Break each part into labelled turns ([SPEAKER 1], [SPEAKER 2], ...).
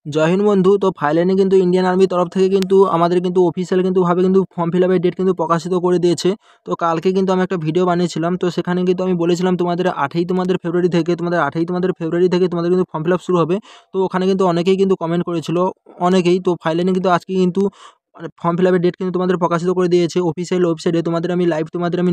[SPEAKER 1] জয় হিন্দ বন্ধু। তো ফাইনালি কিন্তু ইন্ডিয়ান আর্মির তরফ থেকে কিন্তু আমাদের কিন্তু অফিসিয়াল কিন্তু ভাবে কিন্তু ফর্ম ফিল আপের ডেট কিন্তু প্রকাশিত করে দিয়েছে। তো কালকে কিন্তু আমি একটা ভিডিও বানিয়েছিলাম, তো সেখানে কিন্তু আমি বলেছিলাম তোমাদের 8ই ফেব্রুয়ারি থেকে তোমাদের কিন্তু ফর্ম ফিল আপ শুরু হবে। তো ওখানে কিন্তু অনেকেই কিন্তু কমেন্ট করেছিল, অনেকেই। তো ফাইনালি কিন্তু আজকে কিন্তু মানে ফর্ম ফিল আপের ডেট কিন্তু তোমাদের প্রকাশিত করে দিয়েছে অফিসিয়াল ওয়েবসাইটে। তোমাদের আমি লাইভ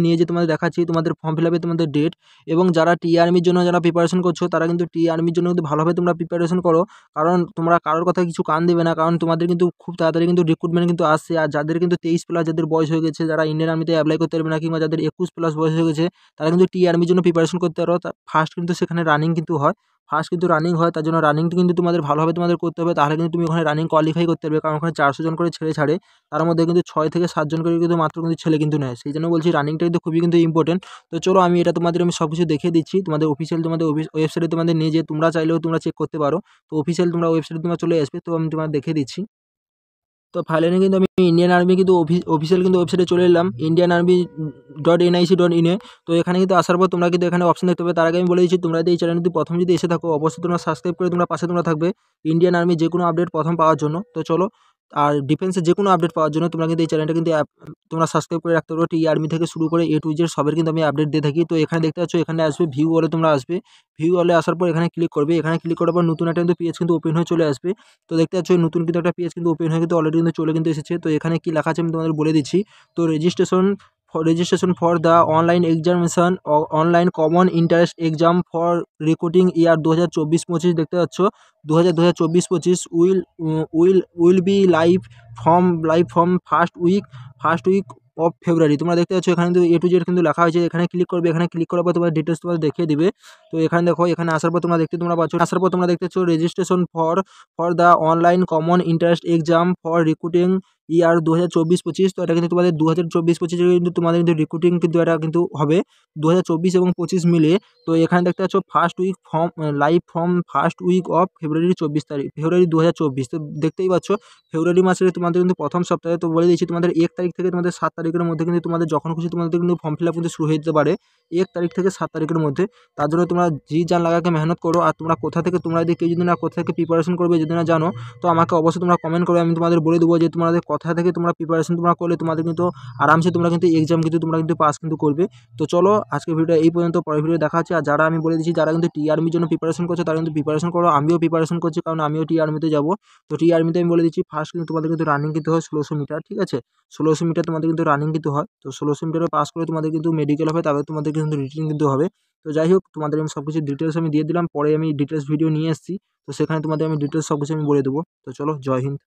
[SPEAKER 1] নিয়ে যেয়ে তোমাদের দেখাচ্ছি তোমাদের ফর্ম ফিল আপে তোমাদের ডেট। এবং যারা টি আর্মির জন্য যারা প্রিপারেশন করছো তারা কিন্তু টি আর্মির জন্য কিন্তু ভালোভাবে তোমরা প্রিপারেশন করো। কারণ তোমরা কারোর কথা কিছু কান দেবে না, কারণ তোমাদের কিন্তু খুব তাড়াতাড়ি কিন্তু রিক্রুটমেন্ট কিন্তু আসছে। আর যাদের কিন্তু 23+ যাদের বয়স হয়ে গেছে, যারা ইন্ডিয়ান আর্মিতে অ্যাপ্লাই করতে পারবে না, কিংবা যাদের 21+ বয়স হয়ে গেছে, তারা কিন্তু টি আর্মির জন্য প্রিপারেশন করতে পারো। ফার্স্ট কিন্তু সেখানে রানিং কিন্তু হয়, রানিং হয়। তার জন্য রানিংটা কিন্তু তোমাদের ভালোভাবে তোমাদের করতে হবে, তাহলে কিন্তু তুমি ওখানে রানিং কোয়ালিফাই করতে পারবে। কারণ ওখানে 400 জন করে ছেলে ছাড়ে, তার মধ্যে কিন্তু 6 থেকে 7 জন করে কিন্তু মাত্র কিন্তু ছেলে কিন্তু নেয়। সেই জন্য বলছি রানিংটা কিন্তু খুবই কিন্তু ইম্পর্টেন্ট। তো চলো আমি এটা তোমাদের আমি সব কিছু দেখিয়ে দিচ্ছি তোমাদের অফিসিয়াল তোমাদের ওয়েবসাইটে তোমাদের নিয়ে যেয়ে তোমরা চাইলেও তোমরা চেক করতে পারো। তো অফিসিয়াল তোমরা ওয়েবসাইটে তোমরা চলে আসবে, তো আমি তোমাদের দেখিয়ে দিচ্ছি। তো ফাইনালি কিন্তু আমি ইন্ডিয়ান আর্মি কিন্তু অফিসিয়াল কিন্তু ওয়েবসাইটে চলে এলাম, indianarmy.nic.in এ। তো এখানে কিন্তু আসার পর তোমরা কিন্তু এখানে অপশন দেখতে পাবে। তার আগে আমি বলে দিচ্ছি, তোমরা যদি এই চ্যানেল যদি প্রথম যদি এসে থাকো, অবশ্যই তোমরা সাবস্ক্রাইব করে তোমরা পাশে তোমরা থাকবে ইন্ডিয়ান আর্মি যে কোনো আপডেট প্রথম পাওয়ার জন্য। তো চলো, আর ডিফেন্সের যে কোনো আপডেট পাওয়ার জন্য তোমরা কিন্তু এই চ্যানেলটা কিন্তু তোমরা সাবস্ক্রাইব করে রাখতে পারো। টি আর্মি থেকে শুরু করে A to Z সবের কিন্তু আমি আপডেট দিয়ে থাকি। তো এখানে দেখতে পাচ্ছ, এখানে আসবে ভিউ অলে, তোমরা আসবে ভিউ অলে আসার পর এখানে ক্লিক করবে। এখানে ক্লিক করার পর নতুন একটা কিন্তু পেজ কিন্তু ওপেন হয়ে চলে আসবে। তো দেখতে পাচ্ছ নতুন কিন্তু একটা পেজ কিন্তু ওপেন হয়ে কিন্তু অলরেডি কিন্তু চলে কিন্তু এসেছে। তো এখানে কি লেখা আছে আমি তোমাদের বলে দিচ্ছি। তো registration for the online examination online common interest exam for recruiting year 2024-25 দেখতে পাচ্ছ। 2024-25 will be live from first week of February. তোমরা দেখতে পাচ্ছ এখানে কিন্তু A to Z কিন্তু লেখা হয়েছে। এখানে ক্লিক করবে, এখানে ক্লিক করার পর তোমার ডিটেলস তোমাদের দেখিয়ে দিবে। তো এখানে দেখো, এখানে আসার পর তোমরা দেখতে পাচ্ছ registration for the online common interest exam for recruiting year 2024-25। তো এটা কিন্তু তোমাদের 2024-25 কিন্তু তোমাদের কিন্তু রিক্রুটিং কিন্তু এটা কিন্তু হবে 2024 এবং 25 মিলে। তো এখানে দেখতে পাচ্ছ ফার্স্ট উইক অফ ফেব্রুয়ারি 2024। তো দেখতেই পাচ্ছ ফেব্রুয়ারি মাসের তোমাদের কিন্তু প্রথম সপ্তাহে। তো বলে দিচ্ছি তোমাদের 1 তারিখ থেকে তোমাদের 7 তারিখের মধ্যে কিন্তু তোমাদের যখন খুশি তোমাদের কিন্তু ফর্ম ফিল আপ কিন্তু শুরু হয়ে যেতে পারে 1 তারিখ থেকে 7 তারিখের মধ্যে। তার জন্য তোমরা জি জান লাগাকে মেহনত করো। আর তোমরা কোথা থেকে তোমরা যদি কেউ যদি না কোথা থেকে প্রিপারেশন করবে যদি না জানো, তো আমাকে অবশ্যই তোমরা কমেন্ট করো, আমি তোমাদের বলে দেবো যে তোমাদের কোথা থেকে তোমরা প্রিপারেশন তোমরা করলে তোমাদের কিন্তু আরামসে তোমরা কিন্তু এক্সাম কিন্তু তোমরা কিন্তু পাস কিন্তু করবে। তো চলো আজকে ভিডিও এই পর্যন্ত, পরের ভিডিও দেখা হচ্ছে। আর যারা আমি বলে দিচ্ছি যারা কিন্তু টি আর্মির জন্য প্রিপারেশন করছে তারা কিন্তু প্রিপারেশন করো, আমিও প্রিপারেশন করছি, কারণ আমিও টি আর্মিতে যাবো। তো টি আর্মিতে আমি বলে দিচ্ছি ফার্স্ট কিন্তু তোমাদের কিন্তু রানিং কিন্তু হয় 1600 মিটার, ঠিক আছে। 1600 মিটার তোমাদের কিন্তু রানিং কিন্তু হয়। তো 1600 মিটারে পাস করে তোমাদের কিন্তু মেডিকেল হবে, তারপরে তোমাদের কিন্তু রিটেন কিন্তু হবে। তো যাই হোক, তোমাদের আমি সব কিছু ডিটেলস আমি দিয়ে দিলাম, পরে আমি ডিটেলস ভিডিও নিয়ে এসেছি। তো সেখানে তোমাদের আমি ডিটেলস সব কিছু আমি বলে দেবো। তো চলো, জয় হিন্দ।